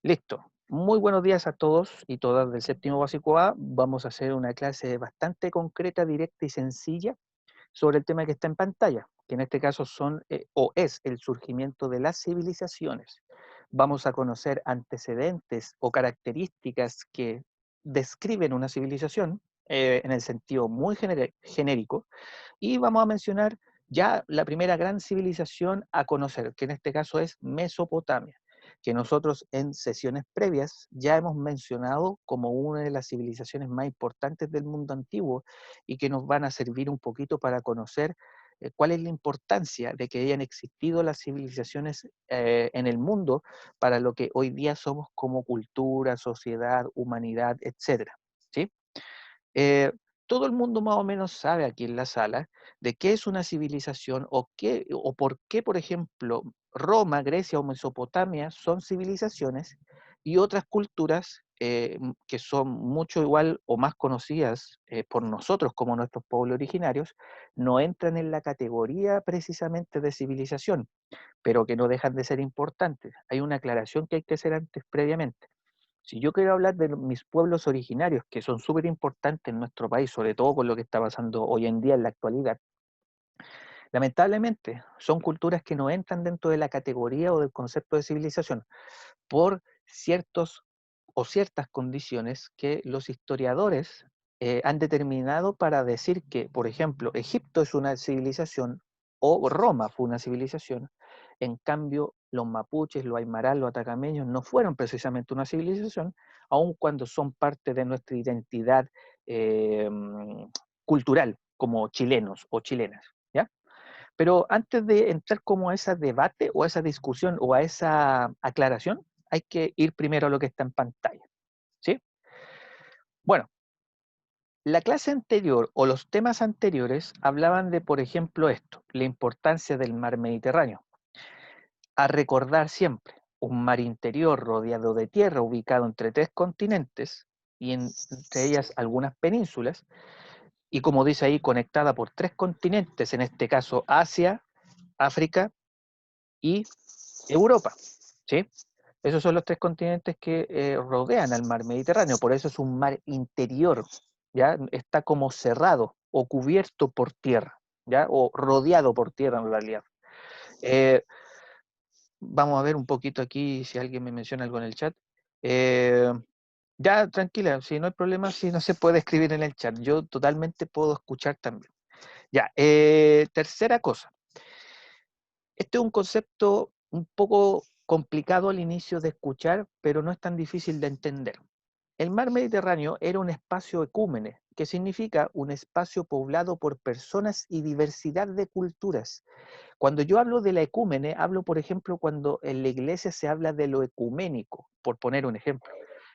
Listo. Muy buenos días a todos y todas del séptimo básico A. Vamos a hacer una clase bastante concreta, directa y sencilla sobre el tema que está en pantalla, que en este caso son o es el surgimiento de las civilizaciones. Vamos a conocer antecedentes o características que describen una civilización en el sentido muy genérico, y vamos a mencionar ya la primera gran civilización a conocer, que en este caso es Mesopotamia, que nosotros en sesiones previas ya hemos mencionado como una de las civilizaciones más importantes del mundo antiguo y que nos van a servir un poquito para conocer cuál es la importancia de que hayan existido las civilizaciones en el mundo para lo que hoy día somos como cultura, sociedad, humanidad, etcétera, ¿sí? Eh, Todo el mundo más o menos sabe aquí en la sala de qué es una civilización o qué o por qué, por ejemplo, Roma, Grecia o Mesopotamia son civilizaciones y otras culturas que son mucho igual o más conocidas por nosotros como nuestros pueblos originarios, no entran en la categoría precisamente de civilización, pero que no dejan de ser importantes. Hay una aclaración que hay que hacer antes previamente. Si yo quiero hablar de mis pueblos originarios, que son súper importantes en nuestro país, sobre todo con lo que está pasando hoy en día en la actualidad, lamentablemente son culturas que no entran dentro de la categoría o del concepto de civilización por ciertos o ciertas condiciones que los historiadores han determinado para decir que, por ejemplo, Egipto es una civilización o Roma fue una civilización. En cambio, los mapuches, los aymaras, los atacameños no fueron precisamente una civilización, aun cuando son parte de nuestra identidad eh, cultural como chilenos o chilenas, ¿ya? Pero antes de entrar como a ese debate o a esa discusión o a esa aclaración, hay que ir primero a lo que está en pantalla, ¿sí? Bueno, la clase anterior o los temas anteriores hablaban de, por ejemplo, esto, la importancia del mar Mediterráneo. A recordar siempre, un mar interior rodeado de tierra ubicado entre tres continentes y entre ellas algunas penínsulas, y como dice ahí, conectada por tres continentes, en este caso Asia, África y Europa, ¿sí? Esos son los tres continentes que rodean al mar Mediterráneo, por eso es un mar interior, ¿ya? Está como cerrado o cubierto por tierra, ¿ya? O rodeado por tierra en realidad. Eh, Vamos a ver un poquito aquí si alguien me menciona algo en el chat. Eh, ya, tranquila, si no hay problema, si no se puede escribir en el chat, yo totalmente puedo escuchar también. Ya, tercera cosa. Este es un concepto un poco complicado al inicio de escuchar, pero no es tan difícil de entender. El mar Mediterráneo era un espacio ecúmene, que significa un espacio poblado por personas y diversidad de culturas. Cuando yo hablo de la ecúmene, hablo, por ejemplo, cuando en la iglesia se habla de lo ecuménico, por poner un ejemplo.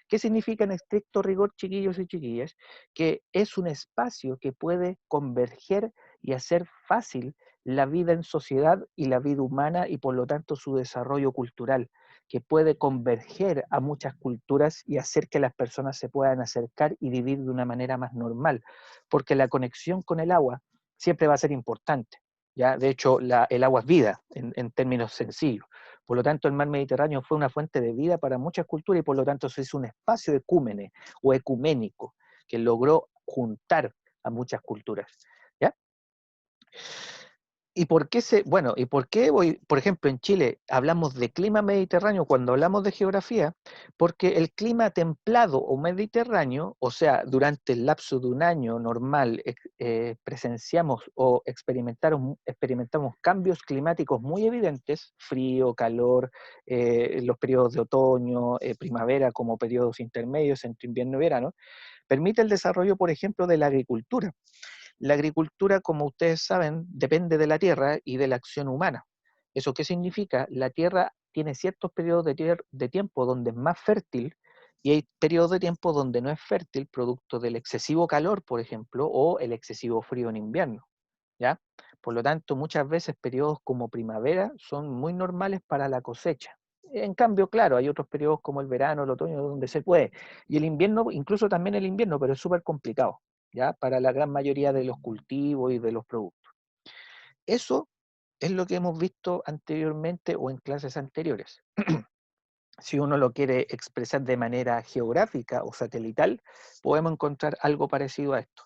¿Qué significa en estricto rigor, chiquillos y chiquillas? Que es un espacio que puede converger y hacer fácil la vida en sociedad y la vida humana y por lo tanto su desarrollo cultural, que puede converger a muchas culturas y hacer que las personas se puedan acercar y vivir de una manera más normal, porque la conexión con el agua siempre va a ser importante. ¿Ya? De hecho, el agua es vida, en términos sencillos. Por lo tanto, el mar Mediterráneo fue una fuente de vida para muchas culturas y por lo tanto se hizo un espacio ecúmene o ecuménico que logró juntar a muchas culturas. ¿Ya? ¿Y por qué bueno, y por qué hoy, por ejemplo, en Chile hablamos de clima mediterráneo cuando hablamos de geografía? Porque el clima templado o mediterráneo, o sea, durante el lapso de un año normal, presenciamos o experimentamos cambios climáticos muy evidentes, frío, calor, los periodos de otoño, primavera como periodos intermedios entre invierno y verano, permite el desarrollo, por ejemplo, de la agricultura. La agricultura, como ustedes saben, depende de la tierra y de la acción humana. ¿Eso qué significa? La tierra tiene ciertos periodos de tiempo donde es más fértil y hay periodos de tiempo donde no es fértil, producto del excesivo calor, por ejemplo, o el excesivo frío en invierno, ¿ya? Por lo tanto, muchas veces periodos como primavera son muy normales para la cosecha. En cambio, claro, hay otros periodos como el verano, el otoño, donde se puede. Y el invierno, incluso también el invierno, pero es súper complicado, ¿ya? Para la gran mayoría de los cultivos y de los productos. Eso es lo que hemos visto anteriormente o en clases anteriores. Si uno lo quiere expresar de manera geográfica o satelital, podemos encontrar algo parecido a esto.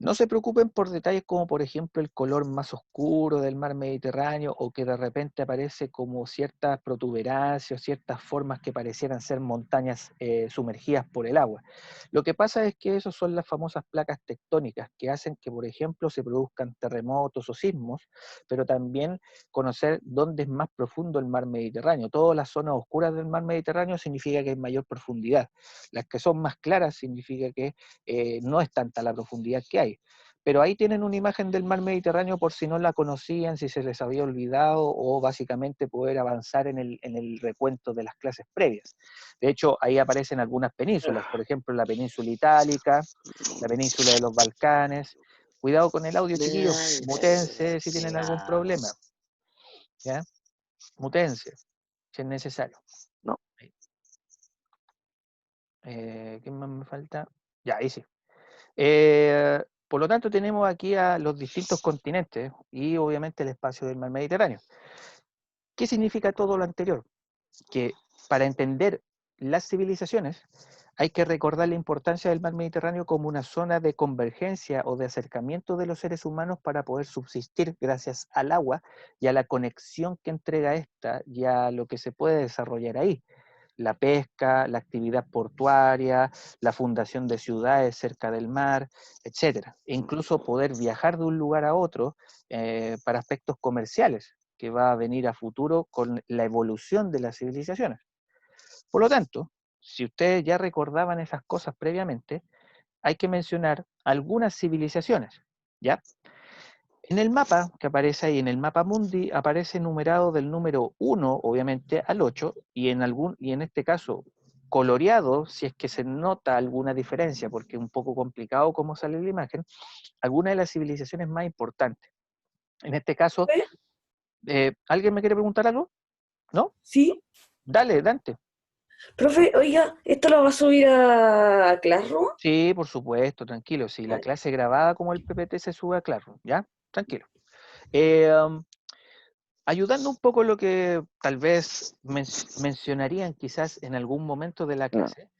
No se preocupen por detalles como, por ejemplo, el color más oscuro del mar Mediterráneo o que de repente aparece como ciertas protuberancias o ciertas formas que parecieran ser montañas sumergidas por el agua. Lo que pasa es que esas son las famosas placas tectónicas que hacen que, por ejemplo, se produzcan terremotos o sismos, pero también conocer dónde es más profundo el mar Mediterráneo. Todas las zonas oscuras del mar Mediterráneo significa que hay mayor profundidad. Las que son más claras significa que no es tanta la profundidad que hay. Pero ahí tienen una imagen del mar Mediterráneo por si no la conocían, si se les había olvidado o básicamente poder avanzar en el recuento de las clases previas. De hecho, ahí aparecen algunas penínsulas, por ejemplo, la península itálica, la península de los Balcanes. Cuidado con el audio, chiquillos, mutense si tienen algún problema, ¿ya? Mutense, si es necesario. No, ¿Qué más me falta? Ya, ahí sí. Por lo tanto, tenemos aquí a los distintos continentes y obviamente el espacio del mar Mediterráneo. ¿Qué significa todo lo anterior? Que para entender las civilizaciones hay que recordar la importancia del mar Mediterráneo como una zona de convergencia o de acercamiento de los seres humanos para poder subsistir gracias al agua y a la conexión que entrega esta y a lo que se puede desarrollar ahí. La pesca, la actividad portuaria, la fundación de ciudades cerca del mar, etcétera. E incluso poder viajar de un lugar a otro para aspectos comerciales, que va a venir a futuro con la evolución de las civilizaciones. Por lo tanto, si ustedes ya recordaban esas cosas previamente, hay que mencionar algunas civilizaciones, ¿ya? En el mapa que aparece ahí, en el mapa mundi, aparece numerado del número 1, obviamente, al 8, y en este caso coloreado, si es que se nota alguna diferencia, porque es un poco complicado cómo sale la imagen, algunas de las civilizaciones más importantes. En este caso, ¿eh? ¿alguien me quiere preguntar algo? ¿No? Sí. Dale, Dante. Profe, oiga, ¿esto lo va a subir a Classroom? Sí, por supuesto, tranquilo. Si la clase grabada como el PPT se sube a Classroom, ¿ya? Tranquilo. Eh, um, Ayudando un poco lo que tal vez mencionarían quizás en algún momento de la No. clase,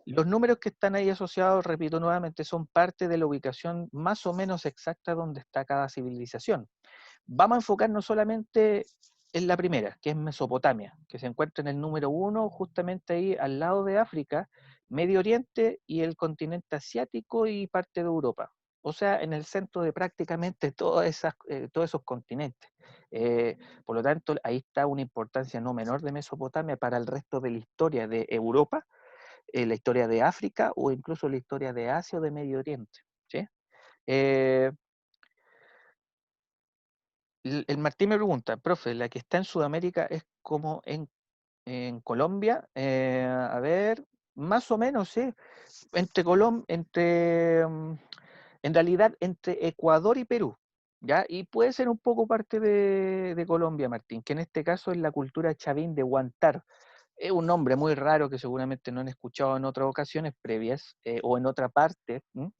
los números que están ahí asociados, repito nuevamente, son parte de la ubicación más o menos exacta donde está cada civilización. Vamos a enfocarnos solamente en la primera, que es Mesopotamia, que se encuentra en el número 1, justamente ahí al lado de África, Medio Oriente y el continente asiático y parte de Europa. O sea, en el centro de prácticamente todos esos continentes. Por lo tanto, ahí está una importancia no menor de Mesopotamia para el resto de la historia de Europa, la historia de África o incluso la historia de Asia o de Medio Oriente. ¿Sí? Eh, el Martín me pregunta, profe, ¿la que está en Sudamérica es como en Colombia? A ver, más o menos, sí. En realidad, entre Ecuador y Perú, ¿ya? Y puede ser un poco parte de Colombia, Martín, que en este caso es la cultura chavín de Huantar. Es un nombre muy raro que seguramente no han escuchado en otras ocasiones previas o en otra parte. ¿M?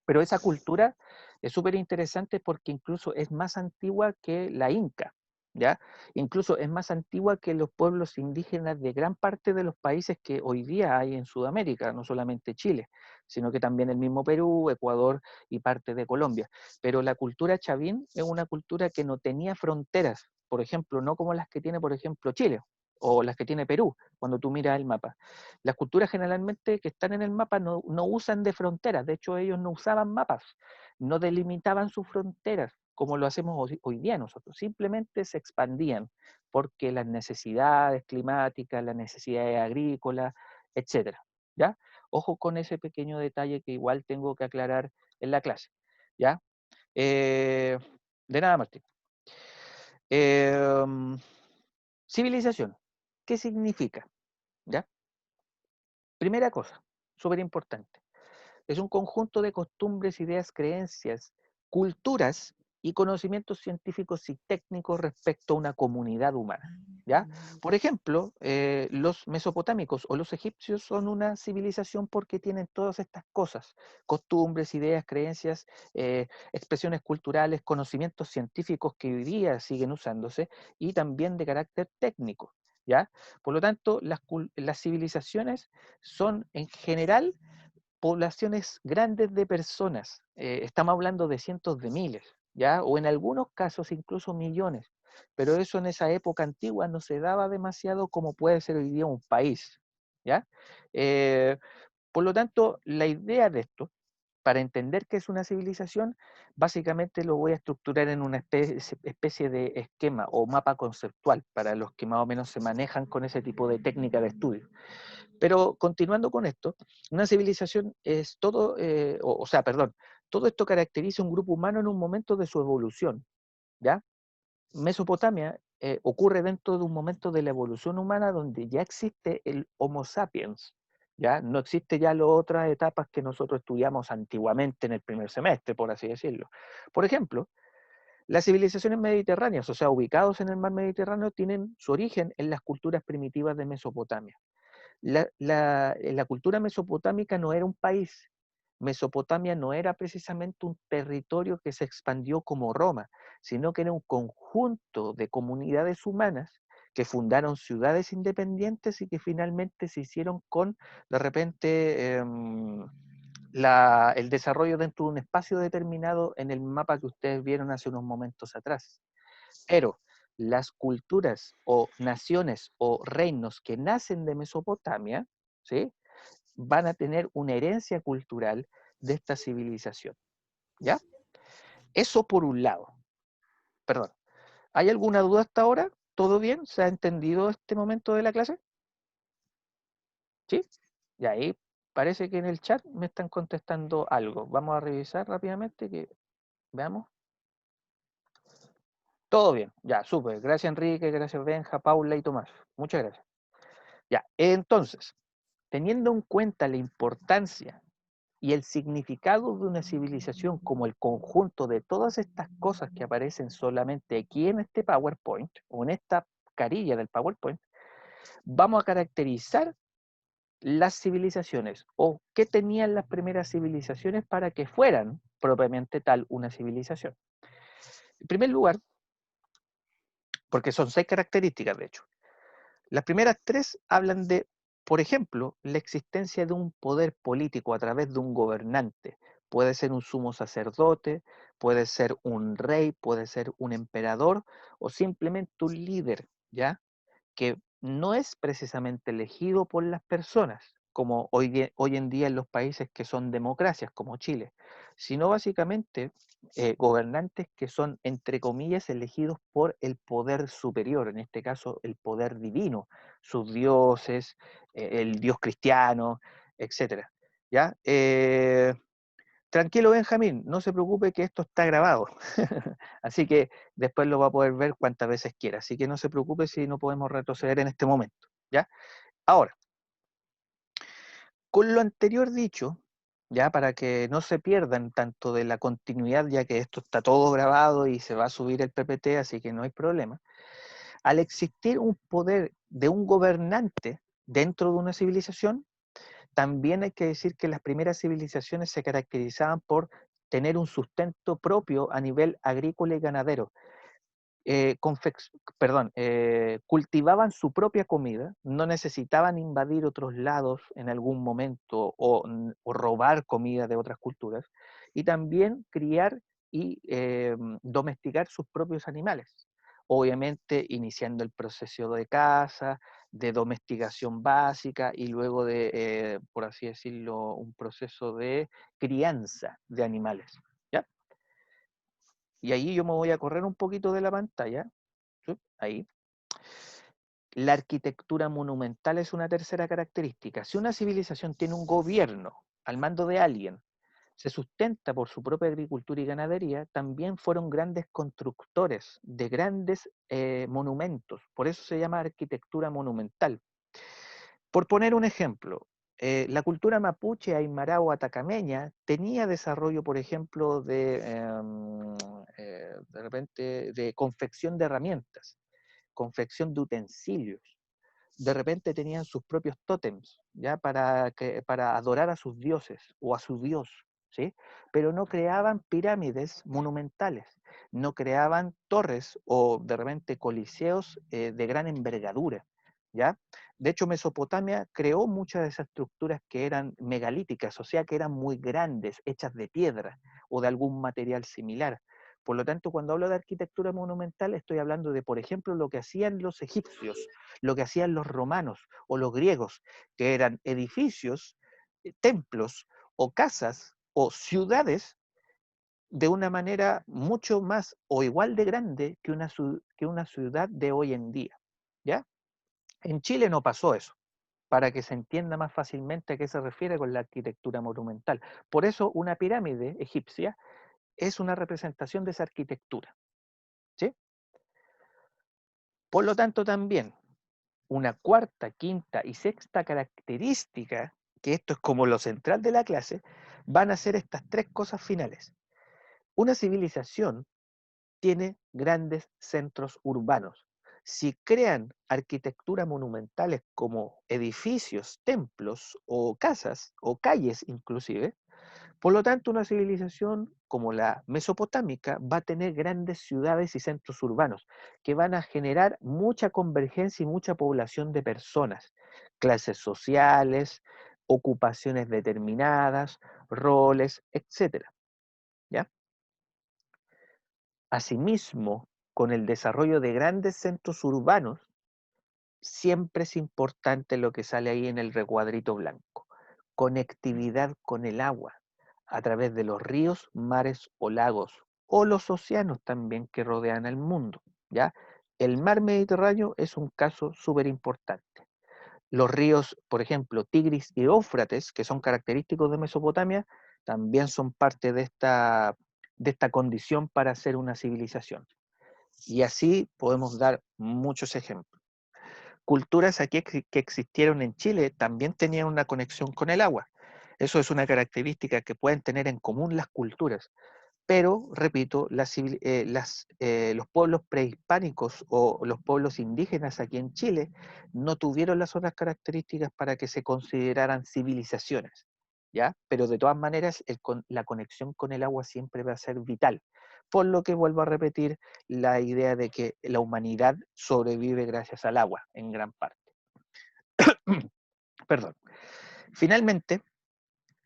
Pero esa cultura es súper interesante porque incluso es más antigua que la inca, ¿ya? Incluso es más antigua que los pueblos indígenas de gran parte de los países que hoy día hay en Sudamérica, no solamente Chile, sino que también el mismo Perú, Ecuador y parte de Colombia. Pero la cultura chavín es una cultura que no tenía fronteras, por ejemplo, no como las que tiene, por ejemplo, Chile o las que tiene Perú, cuando tú miras el mapa. Las culturas generalmente que están en el mapa no usan de fronteras, de hecho ellos no usaban mapas, no delimitaban sus fronteras como lo hacemos hoy día nosotros, simplemente se expandían porque las necesidades climáticas, las necesidades agrícolas, etcétera. ¿Ya? Ojo con ese pequeño detalle que igual tengo que aclarar en la clase. ¿Ya? Eh, de nada, Martín. Eh, Civilización. ¿Qué significa? ¿Ya? Primera cosa, súper importante. Es un conjunto de costumbres, ideas, creencias, culturas y conocimientos científicos y técnicos respecto a una comunidad humana. ¿Ya? Por ejemplo, los mesopotámicos o los egipcios son una civilización porque tienen todas estas cosas, costumbres, ideas, creencias, expresiones culturales, conocimientos científicos que hoy día siguen usándose y también de carácter técnico. ¿ya? Por lo tanto, las civilizaciones son en general poblaciones grandes de personas. Estamos hablando de cientos de miles, ¿ya? O en algunos casos incluso millones. Pero eso en esa época antigua no se daba demasiado como puede ser hoy día un país, ¿ya? Eh, por lo tanto, la idea de esto, para entender qué es una civilización, básicamente lo voy a estructurar en una especie de esquema o mapa conceptual para los que más o menos se manejan con ese tipo de técnica de estudio. Pero continuando con esto, una civilización es todo, perdón, todo esto caracteriza un grupo humano en un momento de su evolución, ¿ya? Mesopotamia ocurre dentro de un momento de la evolución humana donde ya existe el Homo sapiens, ¿ya? No existe ya las otras etapas que nosotros estudiamos antiguamente en el primer semestre, por así decirlo. Por ejemplo, las civilizaciones mediterráneas, o sea, ubicados en el mar Mediterráneo, tienen su origen en las culturas primitivas de Mesopotamia. La cultura mesopotámica no era un país. Mesopotamia no era precisamente un territorio que se expandió como Roma, sino que era un conjunto de comunidades humanas que fundaron ciudades independientes y que finalmente se hicieron con, de repente, el desarrollo dentro de un espacio determinado en el mapa que ustedes vieron hace unos momentos atrás. Pero las culturas o naciones o reinos que nacen de Mesopotamia, ¿sí? Van a tener una herencia cultural de esta civilización, ¿ya? Eso por un lado. Perdón. ¿Hay alguna duda hasta ahora? ¿Todo bien? ¿Se ha entendido este momento de la clase? ¿Sí? Y ahí parece que en el chat me están contestando algo. Vamos a revisar rápidamente que veamos. Todo bien, ya, súper. Gracias Enrique, gracias Benja, Paula y Tomás. Muchas gracias. Ya, entonces, teniendo en cuenta la importancia y el significado de una civilización como el conjunto de todas estas cosas que aparecen solamente aquí en este PowerPoint o en esta carilla del PowerPoint, vamos a caracterizar las civilizaciones o qué tenían las primeras civilizaciones para que fueran propiamente tal una civilización. En primer lugar, porque son 6 características de hecho. Las primeras 3 hablan de, por ejemplo, la existencia de un poder político a través de un gobernante. Puede ser un sumo sacerdote, puede ser un rey, puede ser un emperador o simplemente un líder, ¿ya? Que no es precisamente elegido por las personas, como hoy en día en los países que son democracias, como Chile, sino básicamente gobernantes que son, entre comillas, elegidos por el poder superior, en este caso el poder divino, sus dioses, el dios cristiano, etcétera. ¿Ya? Tranquilo, Benjamín, no se preocupe que esto está grabado. Así que después lo va a poder ver cuantas veces quiera. Así que no se preocupe si no podemos retroceder en este momento. ¿Ya? Ahora, con lo anterior dicho, ya para que no se pierdan tanto de la continuidad, ya que esto está todo grabado y se va a subir el PPT, así que no hay problema. Al existir un poder de un gobernante dentro de una civilización, también hay que decir que las primeras civilizaciones se caracterizaban por tener un sustento propio a nivel agrícola y ganadero. Cultivaban su propia comida, no necesitaban invadir otros lados en algún momento o robar comida de otras culturas, y también criar y domesticar sus propios animales. Obviamente iniciando el proceso de caza, de domesticación básica y luego de, por así decirlo, un proceso de crianza de animales. ¿Ya? Y ahí yo me voy a correr un poquito de la pantalla. ¿Sí? Ahí. La arquitectura monumental es una tercera característica. Si una civilización tiene un gobierno al mando de alguien, se sustenta por su propia agricultura y ganadería, también fueron grandes constructores de grandes monumentos. Por eso se llama arquitectura monumental. Por poner un ejemplo, la cultura mapuche, aymara o atacameña tenía desarrollo, por ejemplo, de repente de confección de herramientas, confección de utensilios. De repente tenían sus propios tótems, ¿ya? Para adorar a sus dioses o a su dios, ¿sí? Pero no creaban pirámides monumentales, no creaban torres o de repente coliseos de gran envergadura, ¿ya? De hecho, Mesopotamia creó muchas de esas estructuras que eran megalíticas, o sea, que eran muy grandes, hechas de piedra o de algún material similar. Por lo tanto, cuando hablo de arquitectura monumental, estoy hablando de, por ejemplo, lo que hacían los egipcios, lo que hacían los romanos o los griegos, que eran edificios, templos o casas o ciudades de una manera mucho más o igual de grande que una ciudad de hoy en día, ¿ya? En Chile no pasó eso, para que se entienda más fácilmente a qué se refiere con la arquitectura monumental. Por eso una pirámide egipcia es una representación de esa arquitectura, ¿sí? Por lo tanto, también una cuarta, quinta y sexta característica, que esto es como lo central de la clase, van a ser estas tres cosas finales. Una civilización tiene grandes centros urbanos. Si crean arquitectura monumentales como edificios, templos o casas o calles inclusive, por lo tanto una civilización como la mesopotámica va a tener grandes ciudades y centros urbanos que van a generar mucha convergencia y mucha población de personas, clases sociales, ocupaciones determinadas, roles, etcétera, ¿ya? Asimismo, con el desarrollo de grandes centros urbanos, siempre es importante lo que sale ahí en el recuadrito blanco, conectividad con el agua, a través de los ríos, mares o lagos, o los océanos también que rodean el mundo, ¿ya? El mar Mediterráneo es un caso súper importante. Los ríos, por ejemplo, Tigris y Éufrates, que son característicos de Mesopotamia, también son parte de esta condición para ser una civilización. Y así podemos dar muchos ejemplos. Culturas aquí que existieron en Chile también tenían una conexión con el agua. Eso es una característica que pueden tener en común las culturas. Pero, repito, los pueblos prehispánicos o los pueblos indígenas aquí en Chile no tuvieron las otras características para que se consideraran civilizaciones, ¿ya? Pero de todas maneras, la conexión con el agua siempre va a ser vital. Por lo que vuelvo a repetir la idea de que la humanidad sobrevive gracias al agua, en gran parte. Perdón. Finalmente,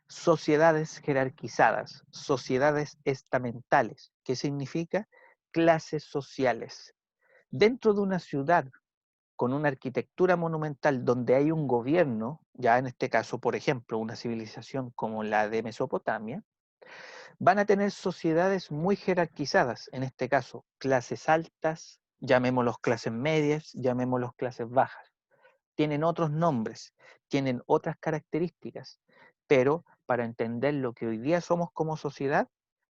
sociedades jerarquizadas, sociedades estamentales, que significa clases sociales. Dentro de una ciudad con una arquitectura monumental donde hay un gobierno, ya en este caso, por ejemplo, una civilización como la de Mesopotamia, van a tener sociedades muy jerarquizadas, en este caso, clases altas, llamémoslos clases medias, llamémoslos clases bajas. Tienen otros nombres, tienen otras características, pero para entender lo que hoy día somos como sociedad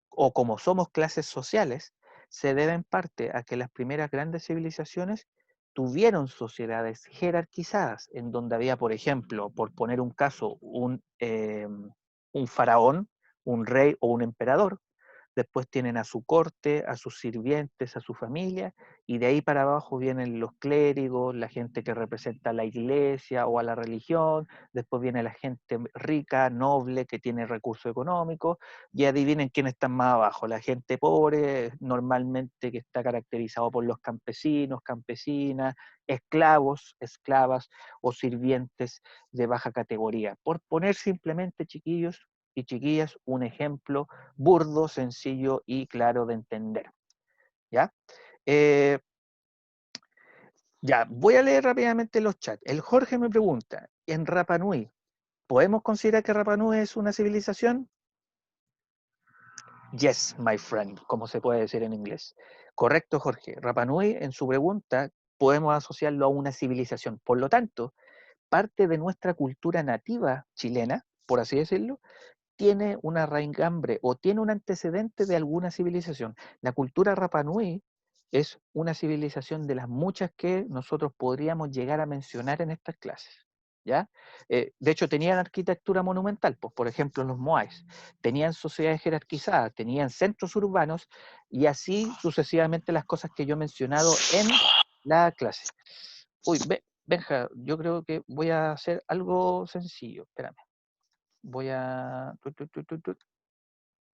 o como somos clases sociales, se debe en parte a que las primeras grandes civilizaciones tuvieron sociedades jerarquizadas, en donde había, por ejemplo, por poner un caso, un faraón, un rey o un emperador. Después tienen a su corte, a sus sirvientes, a su familia, y de ahí para abajo vienen los clérigos, la gente que representa a la iglesia o a la religión, después viene la gente rica, noble, que tiene recursos económicos, y adivinen quién está más abajo, la gente pobre, normalmente que está caracterizado por los campesinos, campesinas, esclavos, esclavas o sirvientes de baja categoría. Por poner simplemente, chiquillos y chiquillas, un ejemplo burdo, sencillo y claro de entender. ¿Ya? Eh, ya, voy a leer rápidamente los chats. El Jorge me pregunta, en Rapa Nui, ¿podemos considerar que Rapa Nui es una civilización? Yes, my friend, como se puede decir en inglés. Correcto, Jorge. Rapa Nui, en su pregunta, podemos asociarlo a una civilización. Por lo tanto, parte de nuestra cultura nativa chilena, por así decirlo, tiene una raigambre o tiene un antecedente de alguna civilización. La cultura Rapa Nui es una civilización de las muchas que nosotros podríamos llegar a mencionar en estas clases. ¿Ya? De hecho, tenían arquitectura monumental, pues, por ejemplo, los moais, tenían sociedades jerarquizadas, tenían centros urbanos y así sucesivamente las cosas que yo he mencionado en la clase. Uy, Benja, yo creo que voy a hacer algo sencillo. Espérame. Voy a...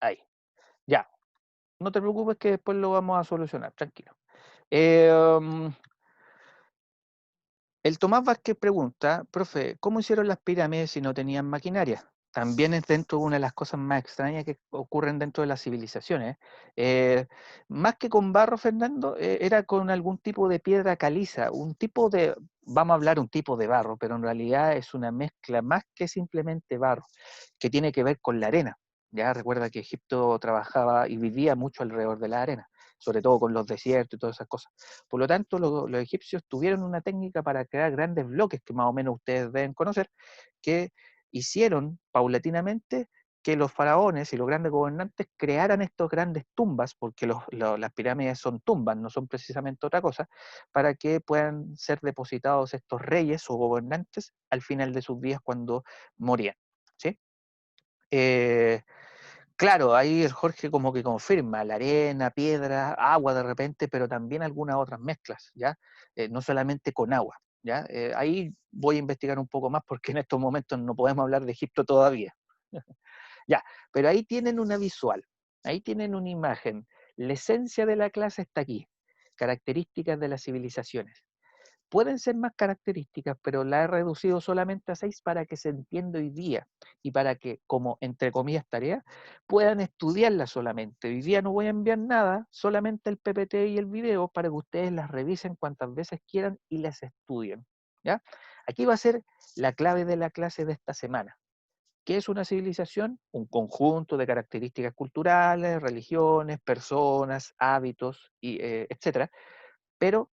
Ahí. Ya. No te preocupes que después lo vamos a solucionar. Tranquilo. Eh, El Tomás Vázquez pregunta, profe, ¿cómo hicieron las pirámides si no tenían maquinaria? También es dentro de una de las cosas más extrañas que ocurren dentro de las civilizaciones. Más que con barro, Fernando, era con algún tipo de piedra caliza, un tipo de, vamos a hablar un tipo de barro, pero en realidad es una mezcla más que simplemente barro, que tiene que ver con la arena. Ya recuerda que Egipto trabajaba y vivía mucho alrededor de la arena, sobre todo con los desiertos y todas esas cosas. Por lo tanto, los egipcios tuvieron una técnica para crear grandes bloques que más o menos ustedes deben conocer, que hicieron paulatinamente que los faraones y los grandes gobernantes crearan estos grandes tumbas, porque las pirámides son tumbas, no son precisamente otra cosa, para que puedan ser depositados estos reyes o gobernantes al final de sus días cuando morían. ¿Sí? Eh, Claro, ahí el Jorge como que confirma la arena, piedra, agua de repente, pero también algunas otras mezclas, ¿ya? No solamente con agua, ¿ya? Ahí voy a investigar un poco más porque en estos momentos no podemos hablar de Egipto todavía. Ya, pero ahí tienen una visual, ahí tienen una imagen. La esencia de la clase está aquí, características de las civilizaciones. Pueden ser más características, pero la he reducido solamente a 6 para que se entienda hoy día y para que, como entre comillas tarea, puedan estudiarla solamente. Hoy día no voy a enviar nada, solamente el PPT y el video para que ustedes las revisen cuantas veces quieran y las estudien. ¿Ya? Aquí va a ser la clave de la clase de esta semana. ¿Qué es una civilización? Un conjunto de características culturales, religiones, personas, hábitos, etcétera, pero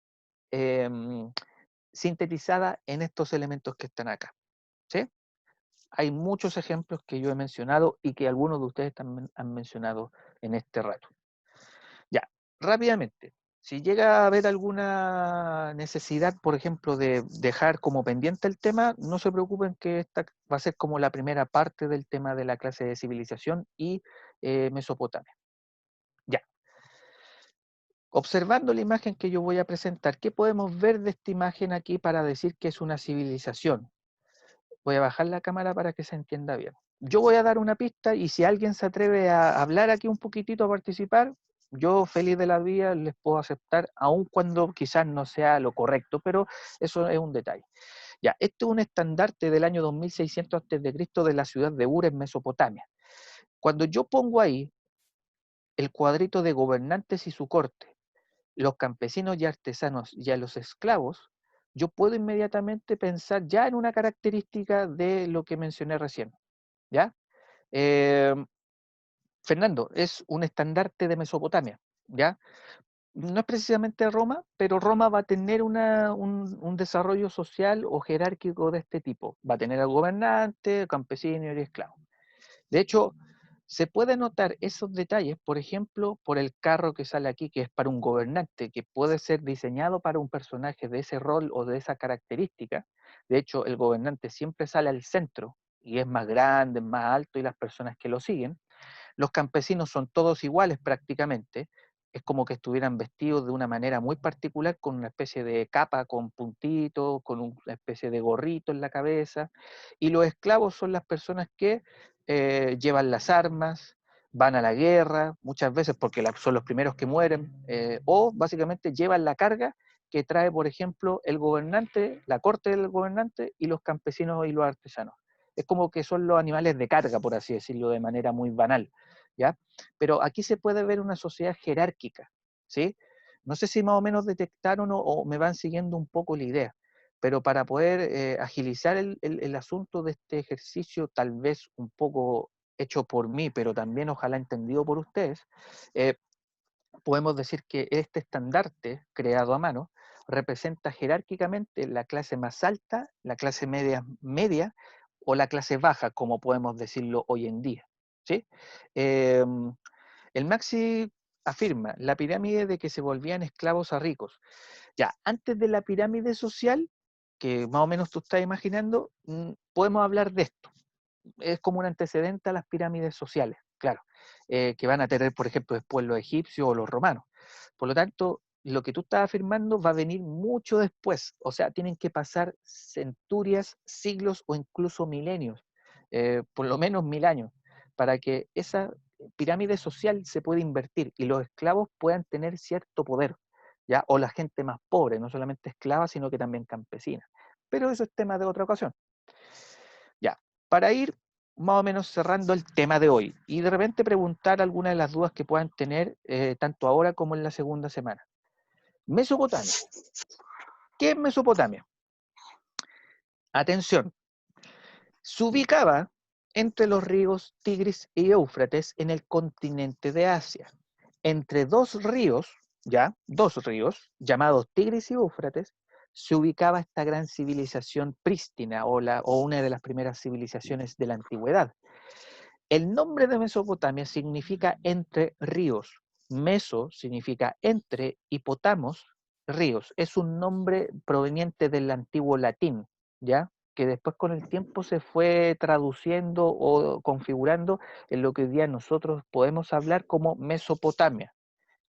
em, sintetizada en estos elementos que están acá. ¿Sí? Hay muchos ejemplos que yo he mencionado y que algunos de ustedes también han mencionado en este rato. Ya, rápidamente. Si llega a haber alguna necesidad, por ejemplo, de dejar como pendiente el tema, no se preocupen que esta va a ser como la primera parte del tema de la clase de civilización y Mesopotamia. Ya, observando la imagen que yo voy a presentar, ¿qué podemos ver de esta imagen aquí para decir que es una civilización? Voy a bajar la cámara para que se entienda bien. Yo voy a dar una pista y si alguien se atreve a hablar aquí un poquitito, a participar, yo feliz de la vida les puedo aceptar, aun cuando quizás no sea lo correcto, pero eso es un detalle. Ya, este es un estandarte del año 2600 a.C. de la ciudad de Ur en Mesopotamia. Cuando yo pongo ahí el cuadrito de gobernantes y su corte, los campesinos y artesanos y a los esclavos, yo puedo inmediatamente pensar ya en una característica de lo que mencioné recién, ¿ya? Eh, Fernando, es un estandarte de Mesopotamia, ¿ya? No es precisamente Roma, pero Roma va a tener un desarrollo social o jerárquico de este tipo. Va a tener al gobernante, campesino y esclavo. De hecho, se puede notar esos detalles, por ejemplo, por el carro que sale aquí, que es para un gobernante, que puede ser diseñado para un personaje de ese rol o de esa característica. De hecho, el gobernante siempre sale al centro y es más grande, más alto y las personas que lo siguen. Los campesinos son todos iguales prácticamente, es como que estuvieran vestidos de una manera muy particular, con una especie de capa con puntitos, con una especie de gorrito en la cabeza, y los esclavos son las personas que llevan las armas, van a la guerra, muchas veces porque son los primeros que mueren, o básicamente llevan la carga que trae, por ejemplo, el gobernante, la corte del gobernante y los campesinos y los artesanos. Es como que son los animales de carga, por así decirlo, de manera muy banal. ¿Ya? Pero aquí se puede ver una sociedad jerárquica, ¿sí? No sé si más o menos detectaron o me van siguiendo un poco la idea, pero para poder agilizar el asunto de este ejercicio, tal vez un poco hecho por mí, pero también ojalá entendido por ustedes, eh, podemos decir que este estandarte creado a mano representa jerárquicamente la clase más alta, la clase media o la clase baja, como podemos decirlo hoy en día. ¿Sí? Eh, el Maxi afirma la pirámide de que se volvían esclavos a ricos. Ya, antes de la pirámide social, que más o menos tú estás imaginando, podemos hablar de esto. Es como un antecedente a las pirámides sociales, claro, que van a tener, por ejemplo, después los egipcios o los romanos. Por lo tanto, lo que tú estás afirmando va a venir mucho después, o sea, tienen que pasar centurias, siglos o incluso milenios, por lo menos 1000 años, para que esa pirámide social se pueda invertir y los esclavos puedan tener cierto poder, ¿ya? O la gente más pobre, no solamente esclava, sino que también campesina. pero eso es tema de otra ocasión. Ya, para ir más o menos cerrando el tema de hoy y de repente preguntar algunas de las dudas que puedan tener tanto ahora como en la segunda semana. Mesopotamia. ¿Qué es Mesopotamia? Atención, se ubicaba entre los ríos Tigris y Éufrates en el continente de Asia. Entre dos ríos, llamados Tigris y Éufrates, se ubicaba esta gran civilización prístina o una de las primeras civilizaciones de la antigüedad. El nombre de Mesopotamia significa entre ríos. Meso significa entre y potamos, ríos. Es un nombre proveniente del antiguo latín, ¿ya? Que después con el tiempo se fue traduciendo o configurando en lo que hoy día nosotros podemos hablar como Mesopotamia,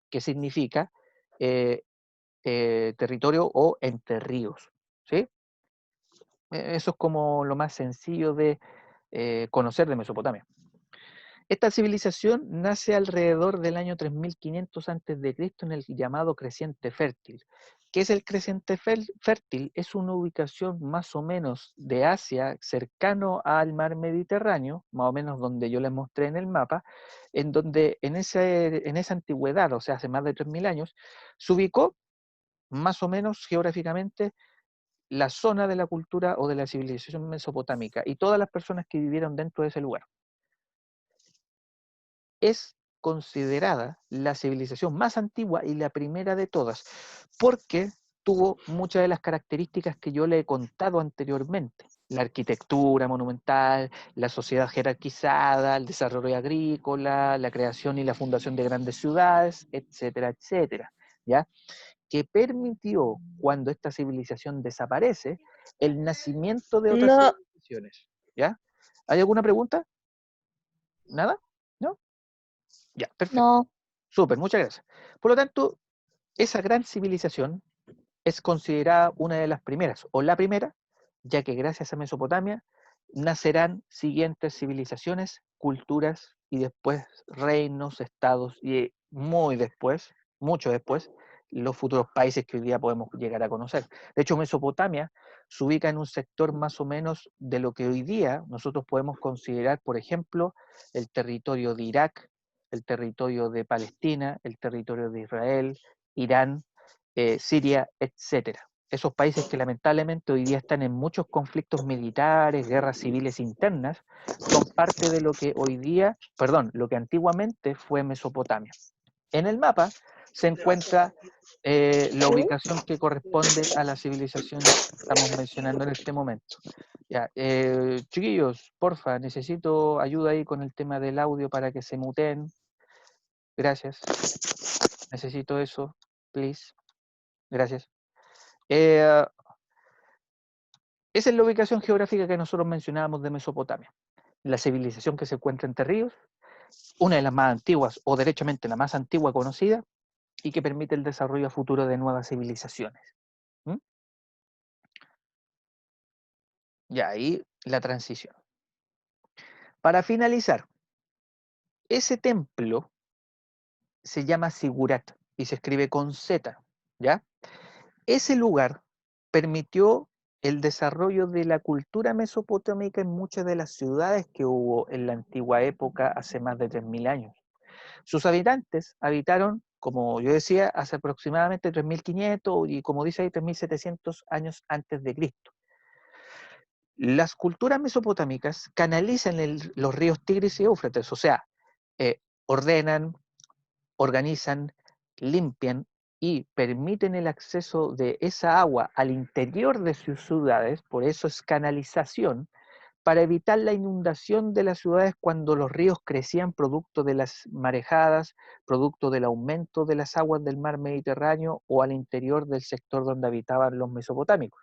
que significa eh, territorio o entre ríos, ¿sí? Eso es como lo más sencillo de conocer de Mesopotamia. Esta civilización nace alrededor del año 3500 a.C. en el llamado Creciente Fértil. ¿Qué es el Creciente Fértil? Es una ubicación más o menos de Asia, cercano al mar Mediterráneo, más o menos donde yo les mostré en el mapa, en donde en esa antigüedad, o sea, hace más de 3000 años, se ubicó más o menos geográficamente la zona de la cultura o de la civilización mesopotámica y todas las personas que vivieron dentro de ese lugar. Es considerada la civilización más antigua y la primera de todas, porque tuvo muchas de las características que yo le he contado anteriormente. La arquitectura monumental, la sociedad jerarquizada, el desarrollo agrícola, la creación y la fundación de grandes ciudades, etcétera, etcétera, ¿ya? Que permitió, cuando esta civilización desaparece, el nacimiento de otras No, civilizaciones, ¿ya? ¿Hay alguna pregunta? ¿Nada? ¿No? Ya, perfecto. No, Súper, muchas gracias. Por lo tanto, esa gran civilización es considerada una de las primeras, o la primera, ya que gracias a Mesopotamia nacerán siguientes civilizaciones, culturas y después reinos, estados y muy después, mucho después, los futuros países que hoy día podemos llegar a conocer. De hecho, Mesopotamia se ubica en un sector más o menos de lo que hoy día nosotros podemos considerar, por ejemplo, el territorio de Irak, el territorio de Palestina, el territorio de Israel, Irán, Siria, etcétera. Esos países que lamentablemente hoy día están en muchos conflictos militares, guerras civiles internas, son parte de lo que hoy día, perdón, lo que antiguamente fue Mesopotamia. En el mapa se encuentra la ubicación que corresponde a las civilizaciones que estamos mencionando en este momento. Ya, chiquillos, porfa, necesito ayuda ahí con el tema del audio para que se muteen. Gracias. Necesito eso, please. Gracias. Esa es la ubicación geográfica que nosotros mencionábamos de Mesopotamia. La civilización que se encuentra entre ríos, una de las más antiguas, o derechamente la más antigua conocida, y que permite el desarrollo futuro de nuevas civilizaciones. ¿Mm? Ya, ahí la transición. Para finalizar, ese templo se llama Sigurat y se escribe con Z, ¿ya? Ese lugar permitió el desarrollo de la cultura mesopotámica en muchas de las ciudades que hubo en la antigua época hace más de 3000 años. Sus habitantes habitaron, como yo decía, hace aproximadamente 3500 y como dice ahí, 3700 años antes de Cristo. Las culturas mesopotámicas canalizan los ríos Tigris y Éufrates, o sea, ordenan, organizan, limpian y permiten el acceso de esa agua al interior de sus ciudades, por eso es canalización, para evitar la inundación de las ciudades cuando los ríos crecían producto de las marejadas, producto del aumento de las aguas del mar Mediterráneo o al interior del sector donde habitaban los mesopotámicos.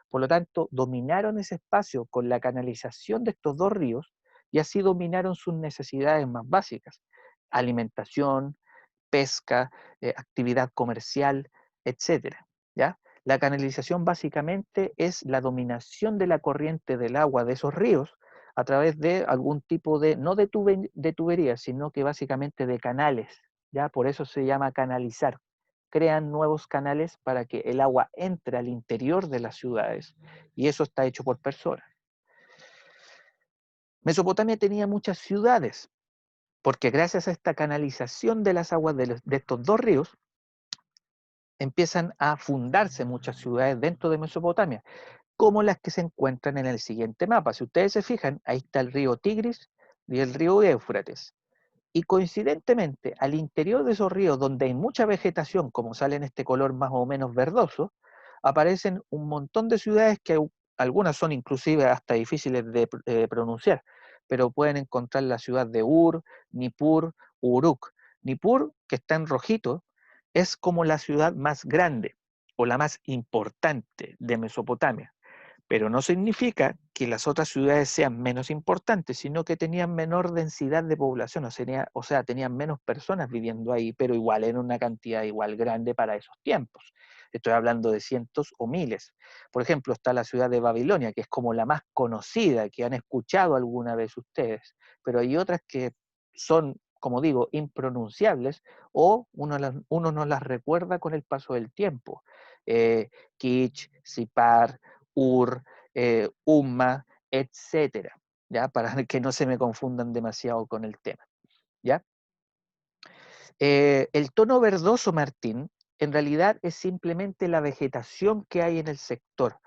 Por lo tanto, dominaron ese espacio con la canalización de estos dos ríos y así dominaron sus necesidades más básicas: alimentación, pesca, actividad comercial, etcétera, ¿ya? La canalización básicamente es la dominación de la corriente del agua de esos ríos a través de algún tipo de, no de tuberías, sino que básicamente de canales, ¿ya? Por eso se llama canalizar, crean nuevos canales para que el agua entre al interior de las ciudades, y eso está hecho por personas. Mesopotamia tenía muchas ciudades, porque gracias a esta canalización de las aguas de estos dos ríos, empiezan a fundarse muchas ciudades dentro de Mesopotamia, como las que se encuentran en el siguiente mapa. Si ustedes se fijan, ahí está el río Tigris y el río Éufrates. Y coincidentemente, al interior de esos ríos, donde hay mucha vegetación, como sale en este color más o menos verdoso, aparecen un montón de ciudades que algunas son inclusive hasta difíciles de pronunciar, pero pueden encontrar la ciudad de Ur, Nippur, Uruk. Nippur, que está en rojito, es como la ciudad más grande o la más importante de Mesopotamia. Pero no significa que las otras ciudades sean menos importantes, sino que tenían menor densidad de población, o sea, tenían menos personas viviendo ahí, pero igual era una cantidad igual grande para esos tiempos. Estoy hablando de cientos o miles. Por ejemplo, está la ciudad de Babilonia, que es como la más conocida, que han escuchado alguna vez ustedes, pero hay otras que son, como digo, impronunciables, o uno no las recuerda con el paso del tiempo. Kitch, Sipar, Ur, Umma, etcétera, ¿ya? Para que no se me confundan demasiado con el tema, ¿ya? El tono verdoso, Martín, en realidad es simplemente la vegetación que hay en el sector,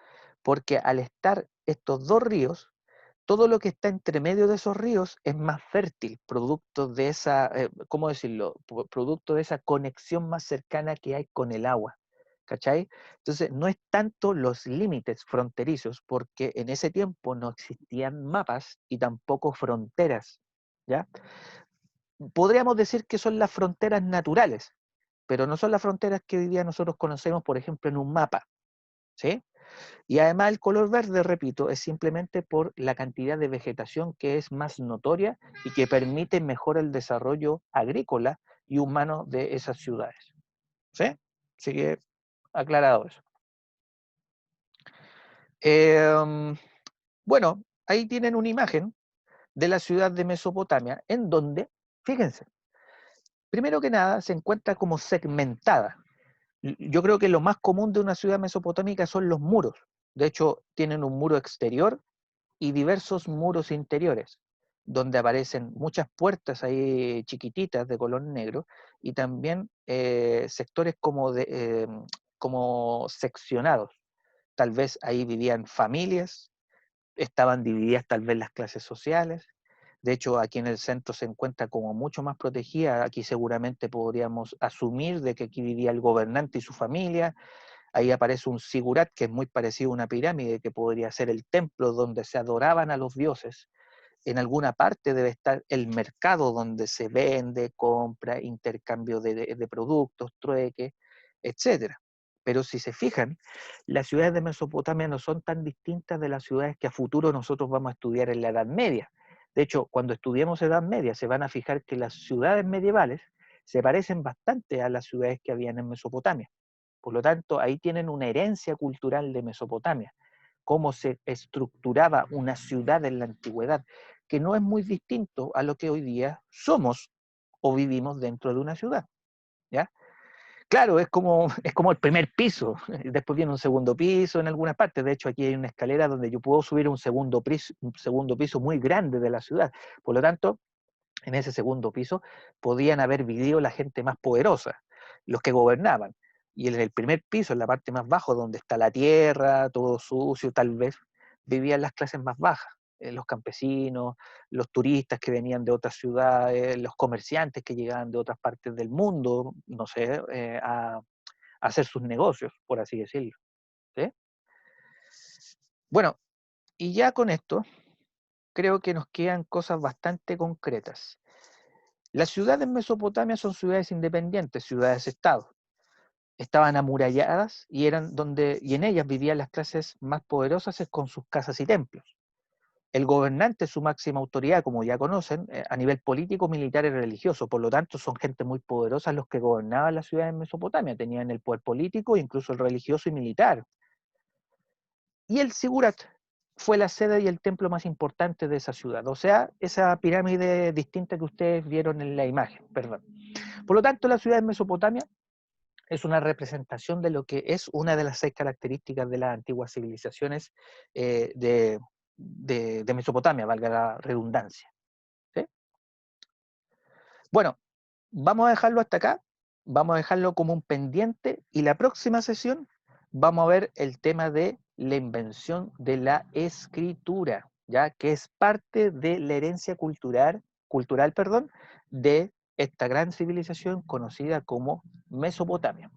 porque al estar estos dos ríos, todo lo que está entre medio de esos ríos es más fértil, producto de esa, ¿cómo decirlo? Producto de esa conexión más cercana que hay con el agua, ¿cachai? Entonces, no es tanto los límites fronterizos, porque en ese tiempo no existían mapas y tampoco fronteras, ¿ya? Podríamos decir que son las fronteras naturales, pero no son las fronteras que hoy día nosotros conocemos, por ejemplo, en un mapa, ¿sí? Y además el color verde, repito, es simplemente por la cantidad de vegetación que es más notoria y que permite mejor el desarrollo agrícola y humano de esas ciudades. ¿Sí? Así que aclarado eso. Bueno, ahí tienen una imagen de la ciudad de Mesopotamia, en donde, fíjense, primero que nada se encuentra como segmentada. Yo creo que lo más común de una ciudad mesopotámica son los muros. De hecho, tienen un muro exterior y diversos muros interiores, donde aparecen muchas puertas ahí chiquititas de color negro y también sectores como seccionados. Tal vez ahí vivían familias, estaban divididas tal vez las clases sociales. De hecho, aquí en el centro se encuentra como mucho más protegida. Aquí seguramente podríamos asumir de que aquí vivía el gobernante y su familia. Ahí aparece un sigurat, que es muy parecido a una pirámide, que podría ser el templo donde se adoraban a los dioses. En alguna parte debe estar el mercado donde se vende, compra, intercambio de productos, trueque, etcétera. Pero si se fijan, las ciudades de Mesopotamia no son tan distintas de las ciudades que a futuro nosotros vamos a estudiar en la Edad Media. De hecho, cuando estudiemos Edad Media, se van a fijar que las ciudades medievales se parecen bastante a las ciudades que habían en Mesopotamia. Por lo tanto, ahí tienen una herencia cultural de Mesopotamia, cómo se estructuraba una ciudad en la antigüedad, que no es muy distinto a lo que hoy día somos o vivimos dentro de una ciudad, ¿ya? Claro, es como el primer piso, después viene un segundo piso en algunas partes. De hecho, aquí hay una escalera donde yo puedo subir un segundo piso muy grande de la ciudad. Por lo tanto, en ese segundo piso podían haber vivido la gente más poderosa, los que gobernaban. Y en el primer piso, en la parte más baja, donde está la tierra, todo sucio, tal vez, vivían las clases más bajas, los campesinos, los turistas que venían de otras ciudades, los comerciantes que llegaban de otras partes del mundo, no sé, a hacer sus negocios, por así decirlo. ¿Sí? Bueno, y ya con esto, creo que nos quedan cosas bastante concretas. Las ciudades en Mesopotamia son ciudades independientes, ciudades-estado. Estaban amuralladas y en ellas vivían las clases más poderosas con sus casas y templos. El gobernante es su máxima autoridad, como ya conocen, a nivel político, militar y religioso. Por lo tanto, son gente muy poderosa los que gobernaban las ciudades en Mesopotamia. Tenían el poder político, incluso el religioso y militar. Y el Sigurat fue la sede y el templo más importante de esa ciudad. O sea, esa pirámide distinta que ustedes vieron en la imagen, perdón. Por lo tanto, las ciudades de Mesopotamia es una representación de lo que es una de las 6 características de las antiguas civilizaciones de Mesopotamia, valga la redundancia. ¿Sí? Bueno, vamos a dejarlo hasta acá, vamos a dejarlo como un pendiente y la próxima sesión vamos a ver el tema de la invención de la escritura, ya que es parte de la herencia cultural, de esta gran civilización conocida como Mesopotamia.